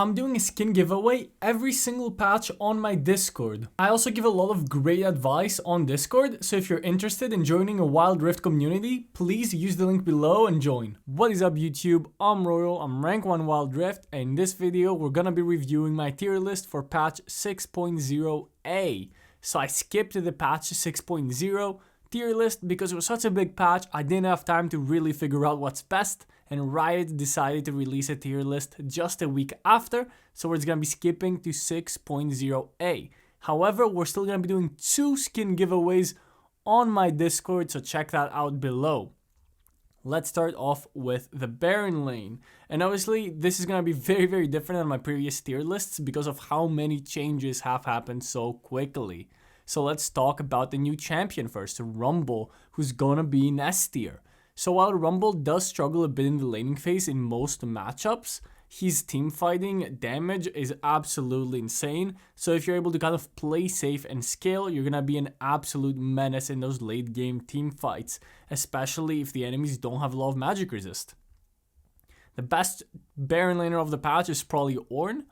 I'm doing a skin giveaway every single patch on my Discord. I also give a lot of great advice on Discord, so if you're interested in joining a Wild Rift community, please use the link below and join. What is up YouTube, I'm Royal, I'm rank 1 Wild Rift, and in this video we're gonna be reviewing my tier list for patch 6.0a. So I skipped the patch 6.0 tier list because it was such a big patch, I didn't have time to really figure out what's best, and Riot decided to release a tier list just a week after, so we're just gonna be skipping to 6.0a. However, we're still gonna be doing 2 skin giveaways on my Discord, so check that out below. Let's start off with the Baron lane. And obviously, this is gonna be very different than my previous tier lists because of how many changes have happened so quickly. So let's talk about the new champion first, Rumble, who's gonna be in S tier. So while Rumble does struggle a bit in the laning phase in most matchups, his teamfighting damage is absolutely insane. So if you're able to kind of play safe and scale, you're gonna be an absolute menace in those late game team fights, especially if the enemies don't have a lot of magic resist. The best Baron laner of the patch is probably Ornn.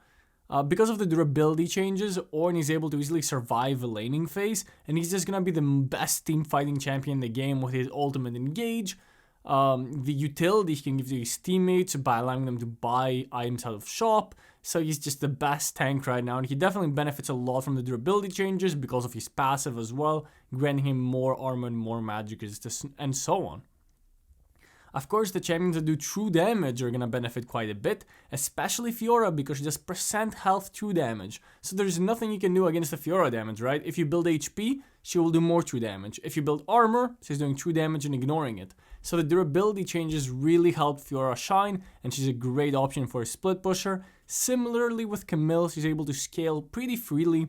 Because of the durability changes, Ornn is able to easily survive a laning phase, and he's just gonna be the best team fighting champion in the game with his ultimate engage. The utility he can give to his teammates by allowing them to buy items out of shop, so he's just the best tank right now, and he definitely benefits a lot from the durability changes because of his passive as well, granting him more armor and more magic resistance and so on. Of course, the champions that do true damage are gonna benefit quite a bit, especially Fiora because she does percent health true damage. So there's nothing you can do against the Fiora damage, right? If you build HP, she will do more true damage. If you build armor, she's doing true damage and ignoring it. So the durability changes really help Fiora shine, and she's a great option for a split pusher. Similarly with Camille, she's able to scale pretty freely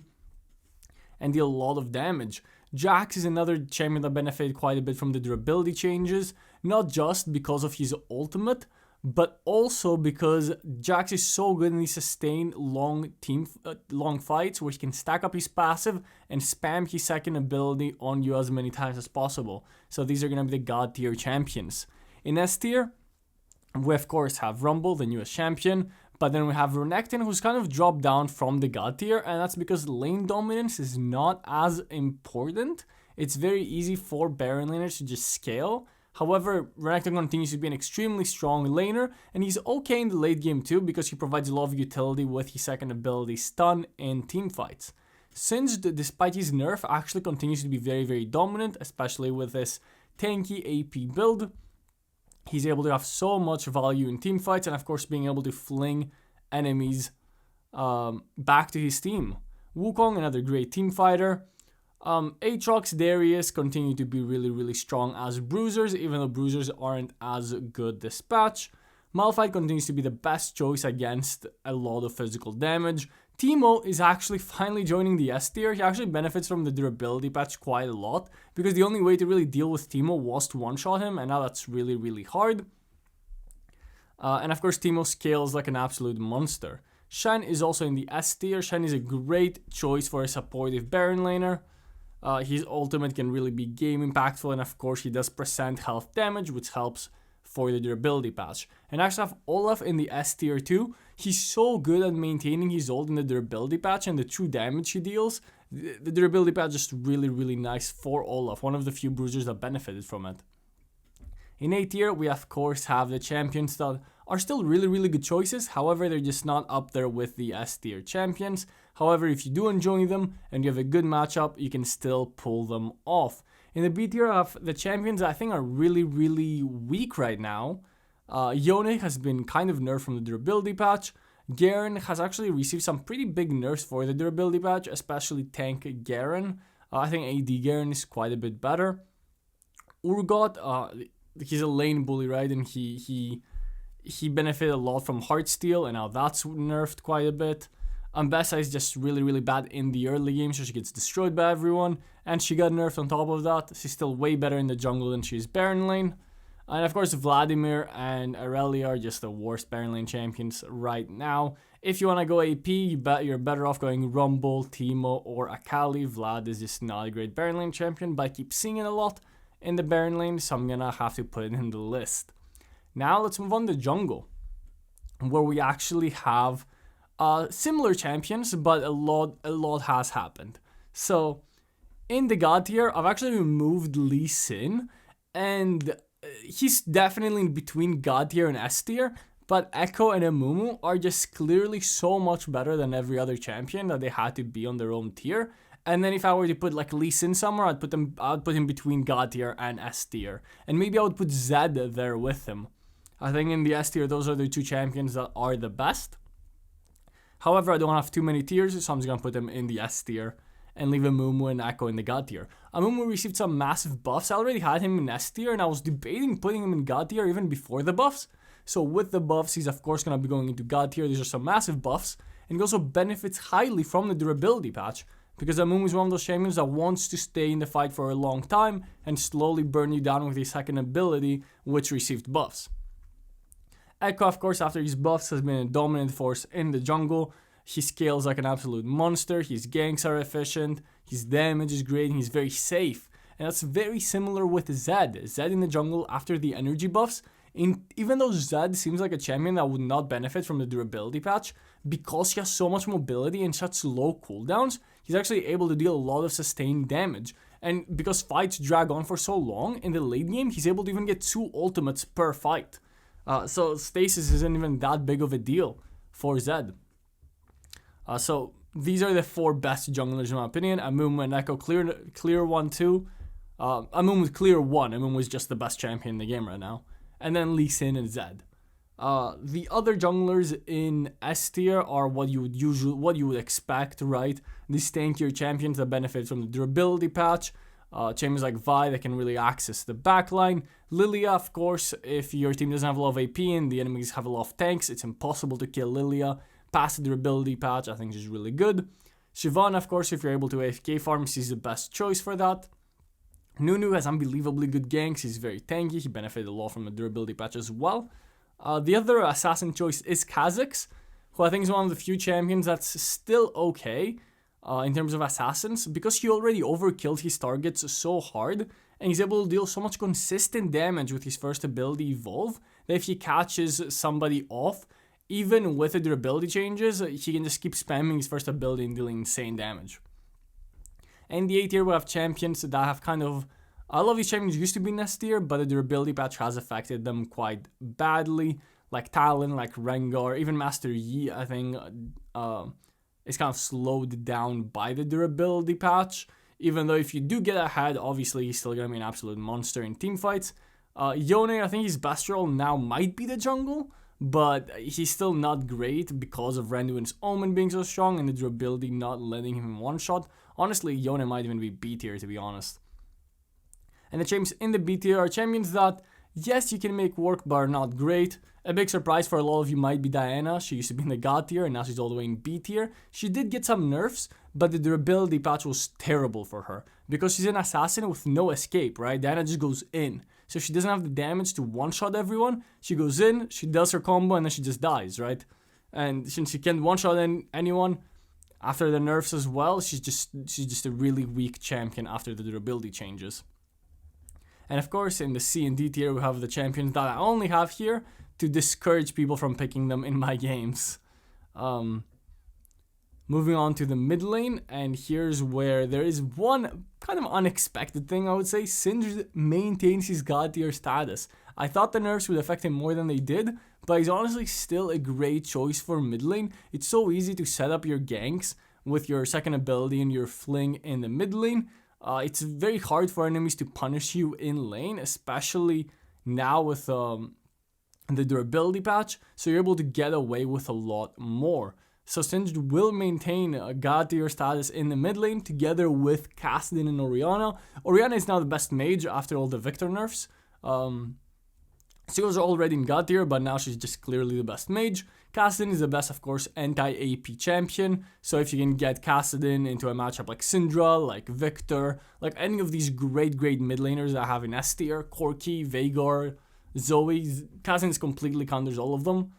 and deal a lot of damage. Jax is another champion that benefited quite a bit from the durability changes, not just because of his ultimate, but also because Jax is so good in these sustained long fights where he can stack up his passive and spam his second ability on you as many times as possible. So these are going to be the god tier champions. In S tier, we of course have Rumble, the newest champion, but then we have Renekton, who's kind of dropped down from the god tier, and that's because lane dominance is not as important. It's very easy for Baron laners to just scale. However, Renekton continues to be an extremely strong laner, and he's okay in the late game too because he provides a lot of utility with his second ability stun in teamfights. Singed, despite his nerf, actually continues to be very dominant, especially with this tanky AP build. He's able to have so much value in team fights, and of course being able to fling enemies back to his team. Wukong, another great team fighter. Aatrox, Darius continue to be really strong as bruisers, even though bruisers aren't as good this patch. Malphite continues to be the best choice against a lot of physical damage. Teemo is actually finally joining the S tier. He actually benefits from the durability patch quite a lot because the only way to really deal with Teemo was to one-shot him, and now that's really hard. And of course Teemo scales like an absolute monster. Shen is also in the S tier. Shen is a great choice for a supportive Baron laner. His ultimate can really be game impactful, and of course he does percent health damage, which helps for the durability patch. And I actually have Olaf in the S tier too. He's so good at maintaining his ult in the durability patch and the true damage he deals. The durability patch is really nice for Olaf, one of the few bruisers that benefited from it. In A tier, we of course have the champions that are still really good choices. However, they're just not up there with the S tier champions. However, if you do enjoy them and you have a good matchup, you can still pull them off. In the B tier, I have the champions that I think are really weak right now. Yone has been kind of nerfed from the durability patch. Garen has actually received some pretty big nerfs for the durability patch, especially tank Garen. I think AD Garen is quite a bit better. Urgot, he's a lane bully, right? And he benefited a lot from Heartsteel, and now that's nerfed quite a bit. Ambessa is just really bad in the early game, so she gets destroyed by everyone, and she got nerfed on top of that. She's still way better in the jungle than she is Baron lane. And of course, Vladimir and Aurelia are just the worst Baron lane champions right now. If you want to go AP, you're better off going Rumble, Teemo, or Akali. Vlad is just not a great Baron lane champion, but I keep seeing it a lot in the Baron lane, so I'm gonna have to put it in the list. Now let's move on to jungle, where we actually have Similar champions, but a lot has happened. So in the God tier, I've actually removed Lee Sin, and he's definitely in between God tier and S tier, but Echo and Amumu are just clearly so much better than every other champion that they had to be on their own tier. And then if I were to put like Lee Sin somewhere, I'd put him between God tier and S tier. And maybe I would put Zed there with him. I think in the S tier, those are the two champions that are the best. However, I don't have too many tiers, so I'm just going to put them in the S tier and leave Amumu and Echo in the God tier. Amumu received some massive buffs. I already had him in S tier, and I was debating putting him in God tier even before the buffs. So with the buffs, he's of course going to be going into God tier. These are some massive buffs, and he also benefits highly from the durability patch, because Amumu is one of those champions that wants to stay in the fight for a long time and slowly burn you down with his second ability, which received buffs. Echo, of course, after his buffs, has been a dominant force in the jungle. He scales like an absolute monster, his ganks are efficient, his damage is great, and he's very safe. And that's very similar with Zed. Zed in the jungle after the energy buffs, even though Zed seems like a champion that would not benefit from the durability patch, because he has so much mobility and such low cooldowns, he's actually able to deal a lot of sustained damage. And because fights drag on for so long, in the late game, he's able to even get 2 ultimates per fight. So stasis isn't even that big of a deal for Zed. So these are the 4 best junglers in my opinion. Amumu and Echo clear 1, 2. Amumu was clear 1. Amumu was just the best champion in the game right now. And then Lee Sin and Zed. The other junglers in S tier are what you would expect, right? These tankier champions that benefit from the durability patch. Champions like Vi that can really access the backline. Lilia, of course, if your team doesn't have a lot of AP and the enemies have a lot of tanks, it's impossible to kill Lilia. Past the durability patch, I think she's really good. Shyvana, of course, if you're able to AFK farm, she's the best choice for that. Nunu has unbelievably good ganks, he's very tanky, he benefited a lot from the durability patch as well. The other assassin choice is Kha'Zix, who I think is one of the few champions that's still okay in terms of assassins, because he already overkilled his targets so hard, and he's able to deal so much consistent damage with his first ability Evolve, that if he catches somebody off, even with the durability changes, he can just keep spamming his first ability and dealing insane damage. And the A tier we have champions that have kind of... A lot of these champions used to be in S tier, but the durability patch has affected them quite badly. Like Talon, like Rengar, even Master Yi, I think, is kind of slowed down by the durability patch. Even though if you do get ahead, obviously he's still going to be an absolute monster in teamfights. Yone, I think his best role now might be the jungle, but he's still not great because of Randuin's Omen being so strong and the durability not letting him one-shot. Honestly, Yone might even be B tier, to be honest. And the champions in the B tier are champions that, yes, you can make work, but are not great. A big surprise for a lot of you might be Diana. She used to be in the God tier, and now she's all the way in B tier. She did get some nerfs, but the durability patch was terrible for her, because she's an assassin with no escape, right? Diana just goes in. So if she doesn't have the damage to one-shot everyone, she goes in, she does her combo, and then she just dies, right? And since she can't one-shot anyone, after the nerfs as well, she's just a really weak champion after the durability changes. And of course, in the C and D tier, we have the champions that I only have here to discourage people from picking them in my games. Moving on to the mid lane, and here's where there is one kind of unexpected thing, I would say. Sindri maintains his God tier status. I thought the nerfs would affect him more than they did, but he's honestly still a great choice for mid lane. It's so easy to set up your ganks with your second ability and your fling in the mid lane. It's very hard for enemies to punish you in lane, especially now with the durability patch, so you're able to get away with a lot more. So Singed will maintain a God tier status in the mid lane together with Kassadin and Orianna. Orianna is now the best mage after all the Victor nerfs. She was already in God tier, but now she's just clearly the best mage. Kassadin is the best, of course, anti-AP champion. So if you can get Kassadin into a matchup like Syndra, like Victor, like any of these great mid laners that I have in S tier, Corki, Veigar, Zoe, Kassadin completely counters all of them.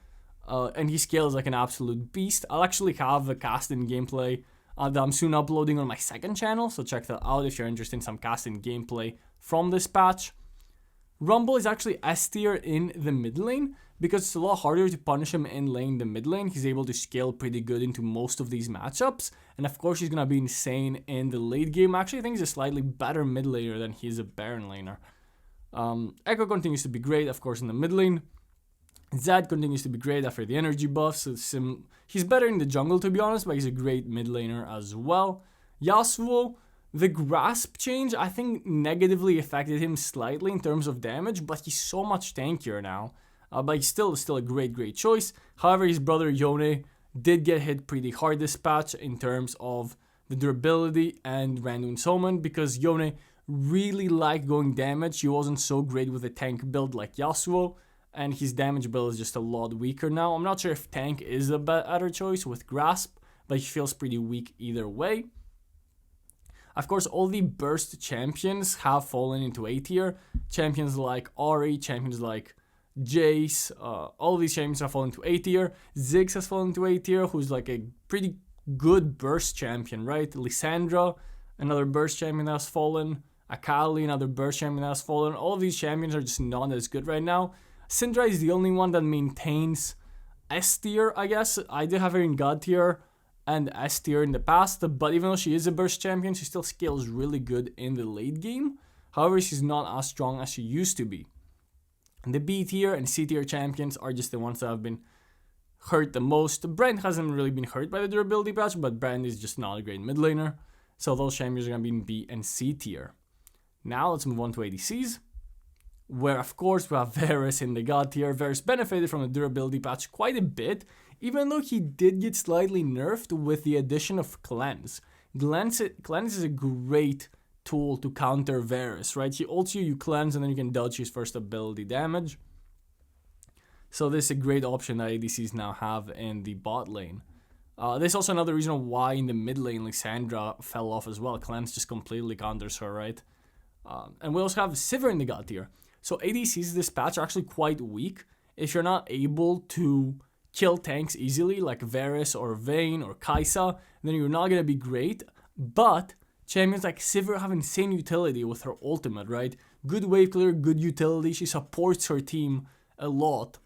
And he scales like an absolute beast. I'll actually have a Kassadin gameplay that I'm soon uploading on my second channel, so check that out if you're interested in some Kassadin gameplay from this patch. Rumble is actually S tier in the mid lane, because it's a lot harder to punish him in lane than mid lane. He's able to scale pretty good into most of these matchups, and of course he's gonna be insane in the late game. Actually, I think he's a slightly better mid laner than he is a Baron laner. Echo continues to be great, of course, in the mid lane. Zed continues to be great after the energy buffs. He's better in the jungle, to be honest, but he's a great mid laner as well. Yasuo, the grasp change, I think, negatively affected him slightly in terms of damage, but he's so much tankier now. But he's still a great choice. However, his brother Yone did get hit pretty hard this patch in terms of the durability and random summon, because Yone really liked going damage. He wasn't so great with a tank build like Yasuo, and his damage build is just a lot weaker now. I'm not sure if tank is a better choice with grasp, but he feels pretty weak either way. Of course, all the burst champions have fallen into A tier. Champions like Ahri, champions like Jace, all these champions have fallen to A tier. Ziggs has fallen to A tier, who's like a pretty good burst champion, right? Lissandra, another burst champion that has fallen. Akali, another burst champion that has fallen. All of these champions are just not as good right now. Syndra is the only one that maintains S tier, I guess. I did have her in God tier and S tier in the past, but even though she is a burst champion, she still scales really good in the late game. However, she's not as strong as she used to be. And the B tier and C tier champions are just the ones that have been hurt the most. Brand hasn't really been hurt by the durability patch, but Brand is just not a great mid laner. So those champions are going to be in B and C tier. Now let's move on to ADCs, where of course we have Varus in the God tier. Varus benefited from the durability patch quite a bit, even though he did get slightly nerfed with the addition of Cleanse. Cleanse is a great tool to counter Varus, right? He ults you, you cleanse, and then you can dodge his first ability damage. So this is a great option that ADCs now have in the bot lane. This is also another reason why in the mid lane Lissandra fell off as well. Cleanse just completely counters her, right? And we also have Sivir in the God tier. So ADCs this patch are actually quite weak. If you're not able to kill tanks easily, like Varus or Vayne or Kai'Sa, then you're not going to be great. But champions like Sivir have insane utility with her ultimate, right? Good wave clear, good utility. She supports her team a lot.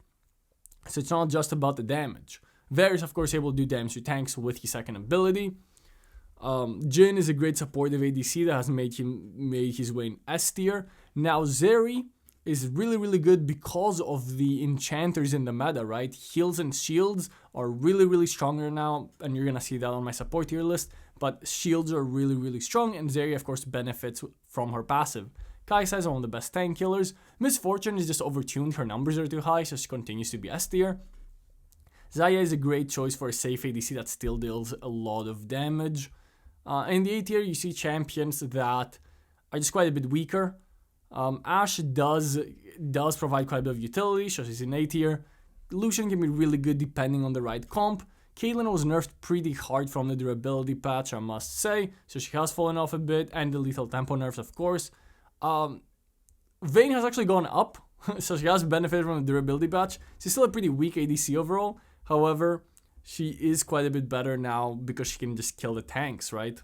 So it's not just about the damage. Varus, of course, able to do damage to tanks with his second ability. Jhin is a great supportive ADC that has made his way in S tier. Now Zeri is really good because of the enchanters in the meta, right? Heals and shields are really stronger now, and you're gonna see that on my support tier list. But shields are really strong, and Zeri of course benefits from her passive. Kai'Sa is one of the best tank killers. Misfortune is just overtuned, her numbers are too high, so she continues to be S tier. Xayah is a great choice for a safe ADC that still deals a lot of damage. In the A tier, you see champions that are just quite a bit weaker. Ashe does provide quite a bit of utility, so she's in A tier. Lucian can be really good depending on the right comp. Caitlyn was nerfed pretty hard from the durability patch, I must say, so she has fallen off a bit, and the lethal tempo nerfs, of course. Vayne has actually gone up, so she has benefited from the durability patch. She's still a pretty weak ADC overall, however, she is quite a bit better now because she can just kill the tanks, right?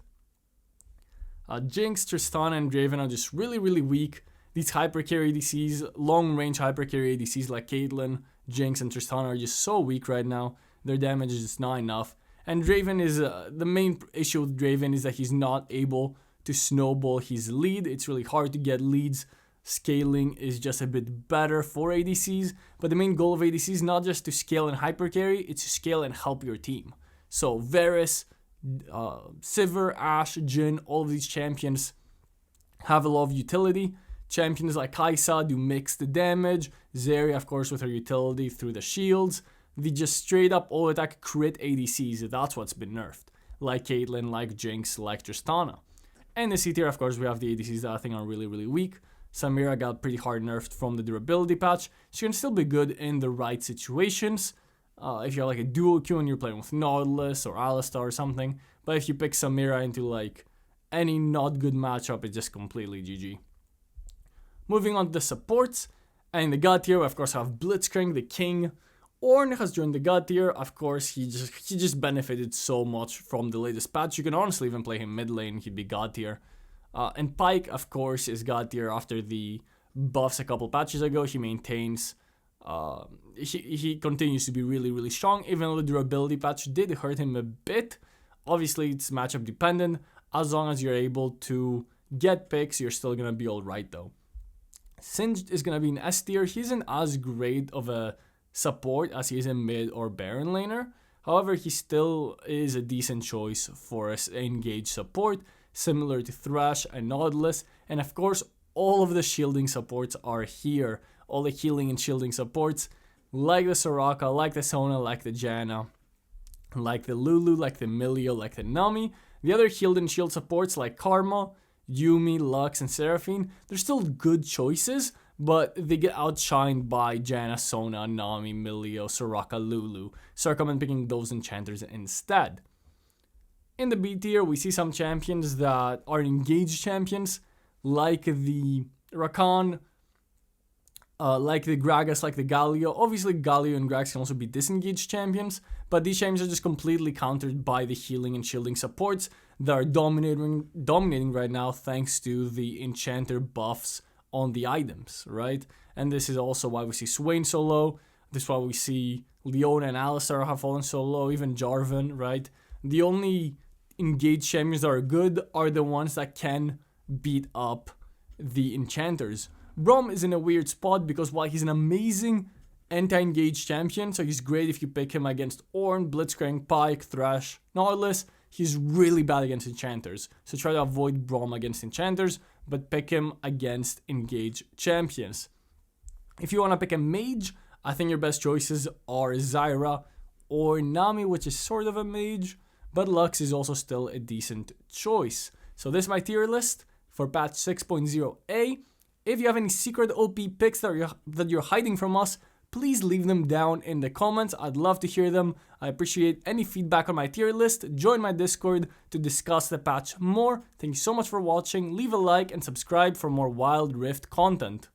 Jinx, Tristana, and Draven are just really weak. These hypercarry ADCs, long-range hypercarry ADCs like Caitlyn, Jinx, and Tristana are just so weak right now. Their damage is just not enough. And Draven is, the main issue with Draven is that he's not able to snowball his lead. It's really hard to get leads. Scaling is just a bit better for ADCs, but the main goal of ADCs is not just to scale and hypercarry, it's to scale and help your team. So Varus, Sivir, Ashe, Jhin, all of these champions have a lot of utility. Champions like Kai'Sa do mixed damage. Zeri, of course, with her utility through the shields. The just straight up all attack crit ADCs, that's what's been nerfed. Like Caitlyn, like Jinx, like Tristana. And the C tier, of course, we have the ADCs that I think are really weak. Samira got pretty hard nerfed from the durability patch. She can still be good in the right situations. If you're like a dual queue and you're playing with Nautilus or Alistar or something. But if you pick Samira into like any not good matchup, it's just completely GG. Moving on to the supports. And in the God tier, we of course have Blitzcrank, the king. Ornn has joined the God tier. Of course, he just benefited so much from the latest patch. You can honestly even play him mid lane, he'd be God tier. And Pyke, of course, is God tier after the buffs a couple patches ago. He maintains he continues to be really, really strong, even though the durability patch did hurt him a bit. Obviously, it's matchup dependent. As long as you're able to get picks, you're still going to be alright though. Singed is going to be an S tier. He isn't as great of a support as he is a mid or Baron laner. However, he still is a decent choice for us engaged support, similar to Thresh and Nautilus. And of course, all of the shielding supports are here. All the healing and shielding supports, like the Soraka, like the Sona, like the Janna, like the Lulu, like the Milio, like the Nami. The other healed and shield supports like Karma, Yuumi, Lux, and Seraphine, they're still good choices, but they get outshined by Janna, Sona, Nami, Milio, Soraka, Lulu. So I recommend picking those enchanters instead. In the B tier, we see some champions that are engaged champions, like the Rakan, like the Gragas, like the Galio. Obviously, Galio and Gragas can also be disengaged champions, but these champions are just completely countered by the healing and shielding supports that are dominating right now thanks to the enchanter buffs on the items, right? And this is also why we see Swain so low. This is why we see Leona and Alistar have fallen so low, even Jarvan, right? The only engaged champions that are good are the ones that can beat up the enchanters. Braum is in a weird spot because while he's an amazing anti-engaged champion, so he's great if you pick him against Ornn, Blitzcrank, Pyke, Thresh, Nautilus, he's really bad against enchanters. So try to avoid Braum against enchanters, but pick him against engaged champions. If you want to pick a mage, I think your best choices are Zyra or Nami, which is sort of a mage, but Lux is also still a decent choice. So this is my tier list for patch 6.0a. If you have any secret OP picks that you're hiding from us, please leave them down in the comments. I'd love to hear them. I appreciate any feedback on my tier list. Join my Discord to discuss the patch more. Thank you so much for watching. Leave a like and subscribe for more Wild Rift content.